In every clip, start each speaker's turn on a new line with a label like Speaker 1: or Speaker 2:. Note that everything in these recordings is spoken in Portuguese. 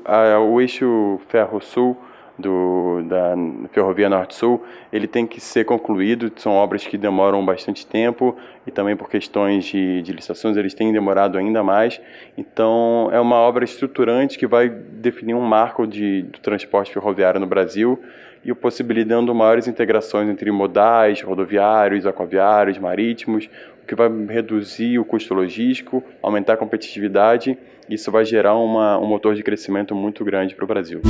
Speaker 1: o eixo Ferro-Sul da Ferrovia Norte-Sul, ele tem que ser concluído. São obras que demoram bastante tempo e também por questões de licitações eles têm demorado ainda mais. Então é uma obra estruturante que vai definir um marco do transporte ferroviário no Brasil e possibilitando maiores integrações entre modais, rodoviários, aquaviários, marítimos, o que vai reduzir o custo logístico, aumentar a competitividade. Isso vai gerar um motor de crescimento muito grande para o Brasil.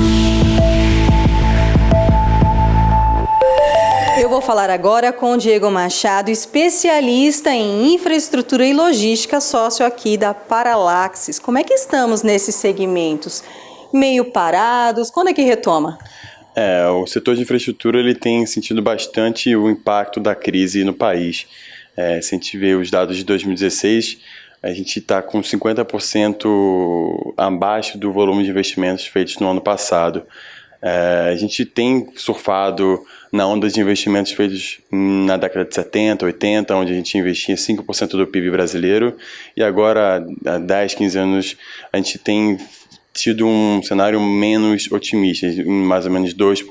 Speaker 2: Eu vou falar agora com o Diego Machado, especialista em infraestrutura e logística, sócio aqui da Paralaxis. Como é que estamos nesses segmentos? Meio parados? Quando é que retoma?
Speaker 1: O setor de infraestrutura ele tem sentido bastante o impacto da crise no país. Se a gente vê os dados de 2016, a gente está com 50% abaixo do volume de investimentos feitos no ano passado. A gente tem surfado na onda de investimentos feitos na década de 70, 80, onde a gente investia 5% do PIB brasileiro, e agora, há 10, 15 anos, a gente tem tido um cenário menos otimista, em mais ou menos 2%,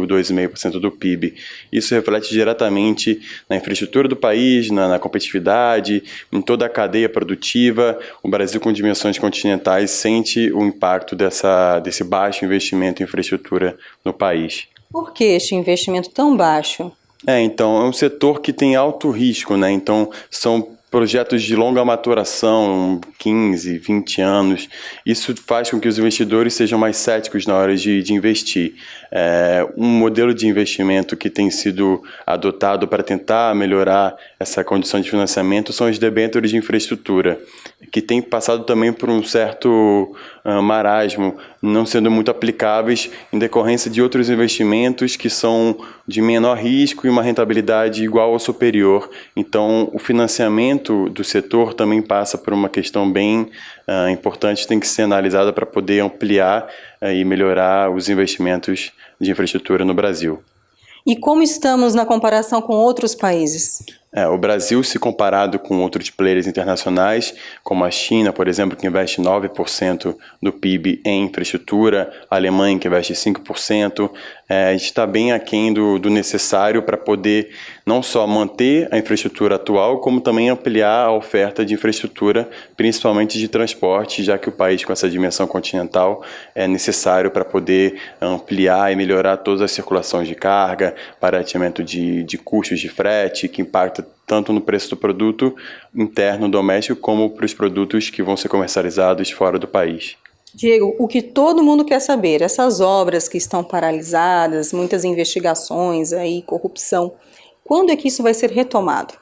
Speaker 1: 2,5% do PIB. Isso reflete diretamente na infraestrutura do país, na competitividade, em toda a cadeia produtiva. O Brasil, com dimensões continentais, sente o impacto desse baixo investimento em infraestrutura no país.
Speaker 2: Por que este investimento tão baixo?
Speaker 1: Então, é um setor que tem alto risco, né? Então, são projetos de longa maturação, 15, 20 anos. Isso faz com que os investidores sejam mais céticos na hora de investir. Um modelo de investimento que tem sido adotado para tentar melhorar essa condição de financiamento são os debêntures de infraestrutura, que tem passado também por um certo marasmo, não sendo muito aplicáveis em decorrência de outros investimentos que são de menor risco e uma rentabilidade igual ou superior. Então, o financiamento do setor também passa por uma questão bem importante, tem que ser analisada para poder ampliar e melhorar os investimentos de infraestrutura no Brasil.
Speaker 2: E como estamos na comparação com outros países?
Speaker 1: O Brasil, se comparado com outros players internacionais, como a China, por exemplo, que investe 9% do PIB em infraestrutura, a Alemanha, que investe 5%, a gente está bem aquém do necessário para poder não só manter a infraestrutura atual, como também ampliar a oferta de infraestrutura, principalmente de transporte, já que o país com essa dimensão continental é necessário para poder ampliar e melhorar todas as circulações de carga, barateamento de custos de frete, que impacta tanto no preço do produto interno doméstico como para os produtos que vão ser comercializados fora do país.
Speaker 2: Diego, o que todo mundo quer saber, essas obras que estão paralisadas, muitas investigações, corrupção, quando é que isso vai ser retomado?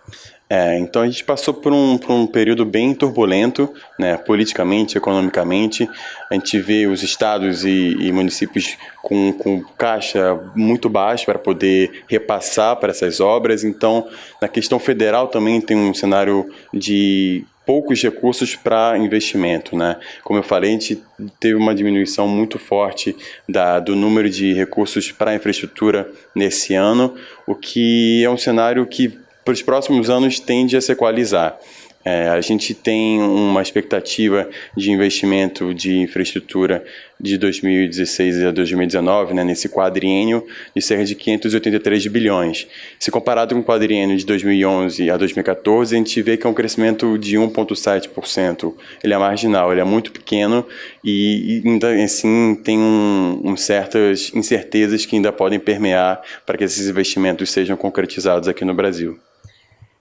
Speaker 1: Então a gente passou por um período bem turbulento, né, politicamente, economicamente. A gente vê os estados e municípios com caixa muito baixo para poder repassar para essas obras. Então, na questão federal também tem um cenário de poucos recursos para investimento, né? Como eu falei, a gente teve uma diminuição muito forte do número de recursos para infraestrutura nesse ano, o que é um cenário que para os próximos anos tende a se equalizar. A gente tem uma expectativa de investimento de infraestrutura de 2016 a 2019, né, nesse quadriênio, de cerca de 583 bilhões. Se comparado com o quadriênio de 2011 a 2014, a gente vê que é um crescimento de 1,7%. Ele é marginal, ele é muito pequeno e ainda assim tem certas incertezas que ainda podem permear para que esses investimentos sejam concretizados aqui no Brasil.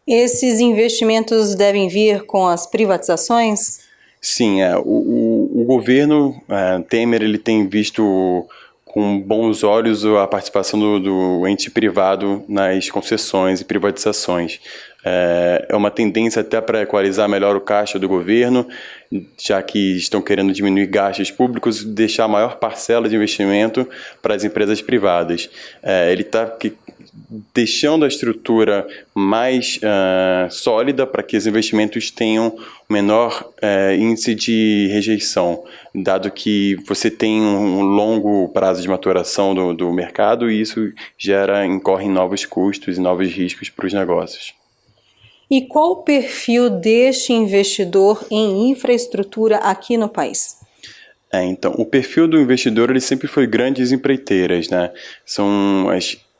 Speaker 2: Esses investimentos devem vir com as privatizações?
Speaker 1: Sim, o governo Temer ele tem visto com bons olhos a participação do ente privado nas concessões e privatizações. É uma tendência até para equalizar melhor o caixa do governo, já que estão querendo diminuir gastos públicos e deixar a maior parcela de investimento para as empresas privadas. Ele está deixando a estrutura mais sólida para que os investimentos tenham menor índice de rejeição, dado que você tem um longo prazo de maturação do mercado e isso incorre em novos custos e novos riscos para os negócios.
Speaker 2: E qual o perfil deste investidor em infraestrutura aqui no país?
Speaker 1: Então, o perfil do investidor ele sempre foi grandes empreiteiras, né?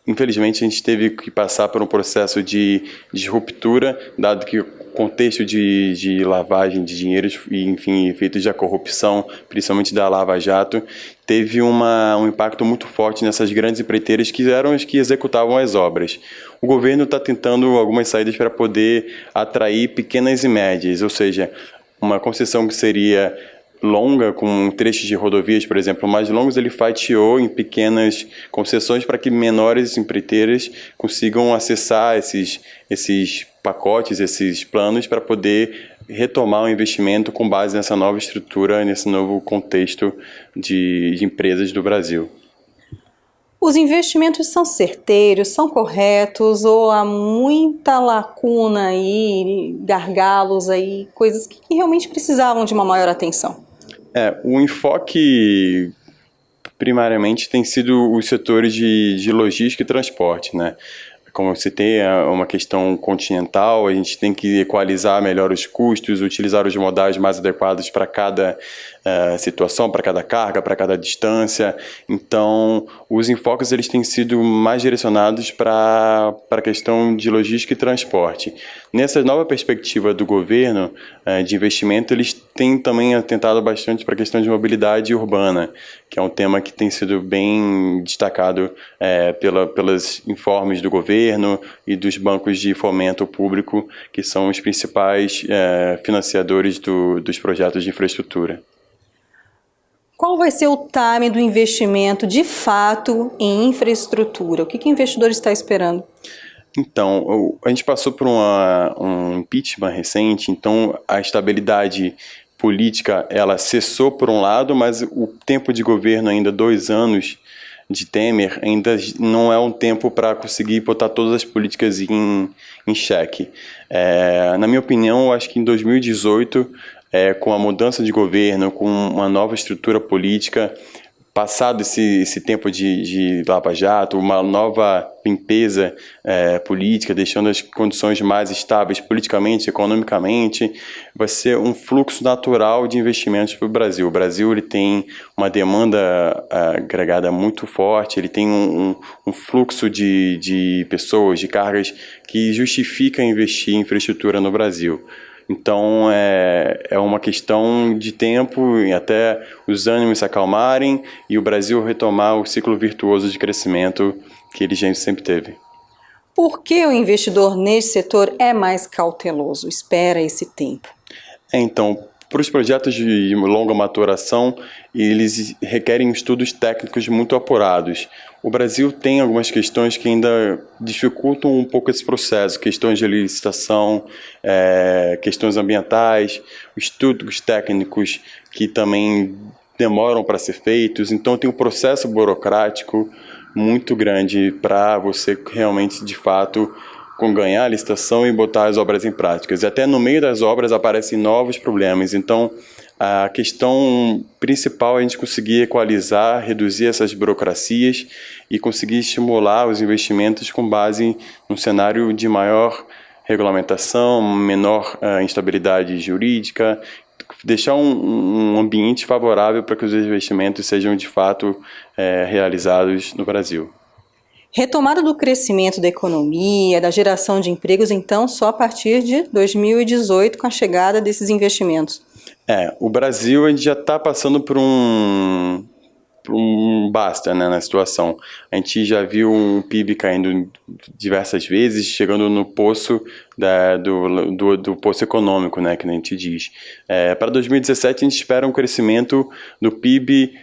Speaker 1: Infelizmente, a gente teve que passar por um processo de ruptura, dado que o contexto de lavagem de dinheiros e, enfim, efeitos da corrupção, principalmente da Lava Jato, teve um impacto muito forte nessas grandes empreiteiras que eram as que executavam as obras. O governo está tentando algumas saídas para poder atrair pequenas e médias, ou seja, uma concessão que seria longa, com trechos de rodovias, por exemplo, mais longos, ele fatiou em pequenas concessões para que menores empreiteiras consigam acessar esses pacotes, esses planos, para poder retomar o investimento com base nessa nova estrutura, nesse novo contexto de empresas do Brasil.
Speaker 2: Os investimentos são certeiros, são corretos ou há muita lacuna aí, gargalos aí, coisas que realmente precisavam de uma maior atenção?
Speaker 1: O enfoque primariamente tem sido os setores de logística e transporte, né? Como você tem uma questão continental, a gente tem que equalizar melhor os custos, utilizar os modais mais adequados para cada situação, para cada carga, para cada distância. Então, os enfoques eles têm sido mais direcionados para a questão de logística e transporte. Nessa nova perspectiva do governo de investimento, eles têm também atentado bastante para a questão de mobilidade urbana, que é um tema que tem sido bem destacado pelos informes do governo e dos bancos de fomento público, que são os principais financiadores dos projetos de infraestrutura.
Speaker 2: Qual vai ser o time do investimento de fato em infraestrutura? O que o investidor está esperando?
Speaker 1: Então, a gente passou por um impeachment recente, então a estabilidade política ela cessou por um lado, mas o tempo de governo, ainda 2 anos de Temer, ainda não é um tempo para conseguir botar todas as políticas em xeque. Na minha opinião, eu acho que em 2018, com a mudança de governo, com uma nova estrutura política, passado esse tempo de Lava Jato, uma nova limpeza política, deixando as condições mais estáveis politicamente, economicamente, vai ser um fluxo natural de investimentos para o Brasil. O Brasil ele tem uma demanda agregada muito forte, ele tem um fluxo de pessoas, de cargas que justifica investir em infraestrutura no Brasil. Então, é uma questão de tempo até os ânimos se acalmarem e o Brasil retomar o ciclo virtuoso de crescimento que ele sempre teve.
Speaker 2: Por que o investidor nesse setor é mais cauteloso, espera esse tempo?
Speaker 1: Então, para os projetos de longa maturação, eles requerem estudos técnicos muito apurados. O Brasil tem algumas questões que ainda dificultam um pouco esse processo, questões de licitação, questões ambientais, estudos técnicos que também demoram para ser feitos. Então, tem um processo burocrático muito grande para você realmente, de fato, ganhar a licitação e botar as obras em práticas. E até no meio das obras aparecem novos problemas. Então, a questão principal é a gente conseguir equalizar, reduzir essas burocracias e conseguir estimular os investimentos com base num cenário de maior regulamentação, menor instabilidade jurídica, deixar um ambiente favorável para que os investimentos sejam de fato realizados no Brasil.
Speaker 2: Retomada do crescimento da economia, da geração de empregos, então, só a partir de 2018, com a chegada desses investimentos.
Speaker 1: O Brasil a gente já está passando por um basta, né, na situação. A gente já viu um PIB caindo diversas vezes, chegando no poço do poço econômico, né, que a gente diz. Para 2017 a gente espera um crescimento do PIB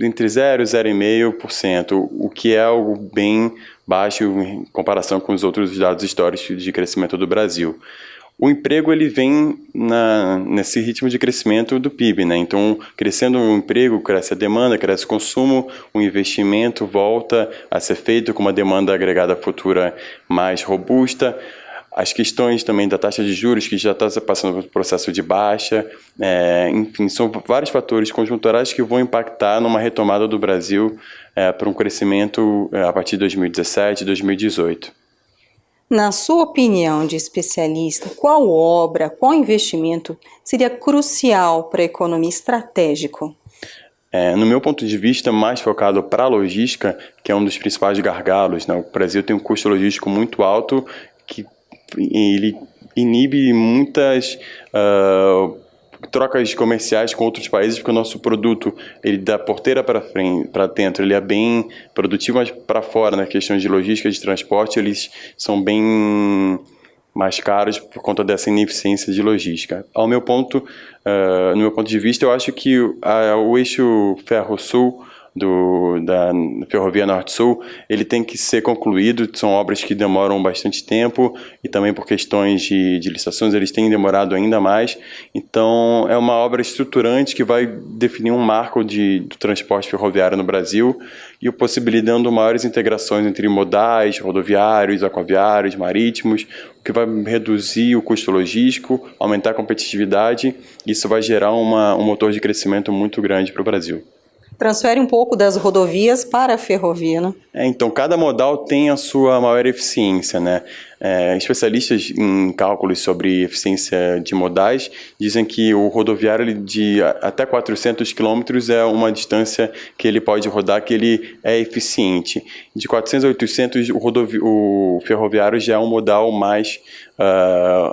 Speaker 1: entre 0 e 0,5%, o que é algo bem baixo em comparação com os outros dados históricos de crescimento do Brasil. O emprego ele vem nesse ritmo de crescimento do PIB, né? Então, crescendo o emprego, cresce a demanda, cresce o consumo, o investimento volta a ser feito com uma demanda agregada futura mais robusta. As questões também da taxa de juros, que já está passando por um processo de baixa, enfim, são vários fatores conjunturais que vão impactar numa retomada do Brasil para um crescimento a partir de 2017 e 2018.
Speaker 2: Na sua opinião de especialista, qual obra, qual investimento seria crucial para a economia estratégico?
Speaker 1: No meu ponto de vista, mais focado para a logística, que é um dos principais gargalos, né? O Brasil tem um custo logístico muito alto, que ele inibe muitas trocas comerciais com outros países, porque o nosso produto, ele da porteira para frente, para dentro, ele é bem produtivo, mas para fora, na questão de logística, de transporte, eles são bem mais caros por conta dessa ineficiência de logística. No meu ponto de vista, eu acho que o eixo Ferro-Sul da Ferrovia Norte-Sul, ele tem que ser concluído. São obras que demoram bastante tempo e também por questões de licitações eles têm demorado ainda mais. Então é uma obra estruturante que vai definir um marco do transporte ferroviário no Brasil e possibilitando maiores integrações entre modais, rodoviários, aquaviários, marítimos, o que vai reduzir o custo logístico, aumentar a competitividade. Isso vai gerar um motor de crescimento muito grande para o Brasil.
Speaker 2: Transfere um pouco das rodovias para a ferrovia, né?
Speaker 1: Então, cada modal tem a sua maior eficiência, né? Especialistas em cálculos sobre eficiência de modais dizem que o rodoviário de até 400 quilômetros é uma distância que ele pode rodar, que ele é eficiente. De 400 a 800, o ferroviário já é um modal mais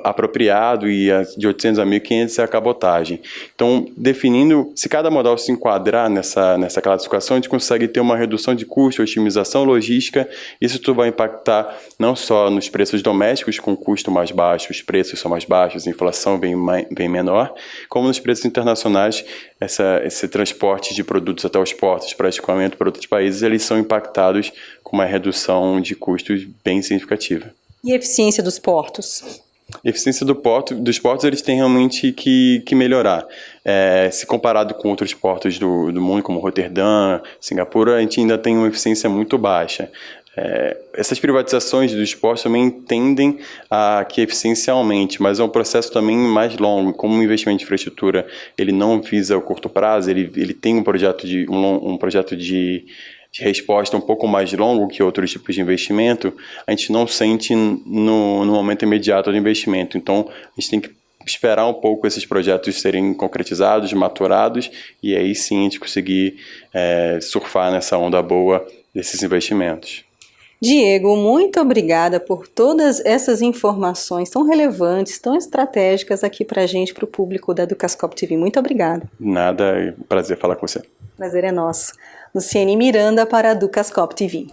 Speaker 1: apropriado, e de 800 a 1.500 é a cabotagem. Então, definindo, se cada modal se enquadrar nessa classificação, a gente consegue ter uma redução de custo, otimização logística. Isso tudo vai impactar não só nos preços domésticos, com custo mais baixo, os preços são mais baixos, a inflação bem menor, como nos preços internacionais, esse transporte de produtos até os portos para escoamento para outros países, eles são impactados com uma redução de custos bem significativa.
Speaker 2: E a eficiência dos portos?
Speaker 1: A eficiência dos portos, eles têm realmente que melhorar. Se comparado com outros portos do mundo, como Roterdã, Singapura, a gente ainda tem uma eficiência muito baixa. Essas privatizações dos portos também tendem a que a eficiência aumente, mas é um processo também mais longo. Como o investimento de infraestrutura ele não visa o curto prazo, ele tem um projeto de resposta um pouco mais longo que outros tipos de investimento, a gente não sente no momento imediato do investimento. Então, a gente tem que esperar um pouco esses projetos serem concretizados, maturados, e aí sim a gente conseguir surfar nessa onda boa desses investimentos.
Speaker 2: Diego, muito obrigada por todas essas informações tão relevantes, tão estratégicas aqui para a gente, para o público da Educascope TV. Muito obrigada.
Speaker 1: Nada, prazer falar com você.
Speaker 2: Prazer é nosso. Luciene Miranda para a Educascope TV.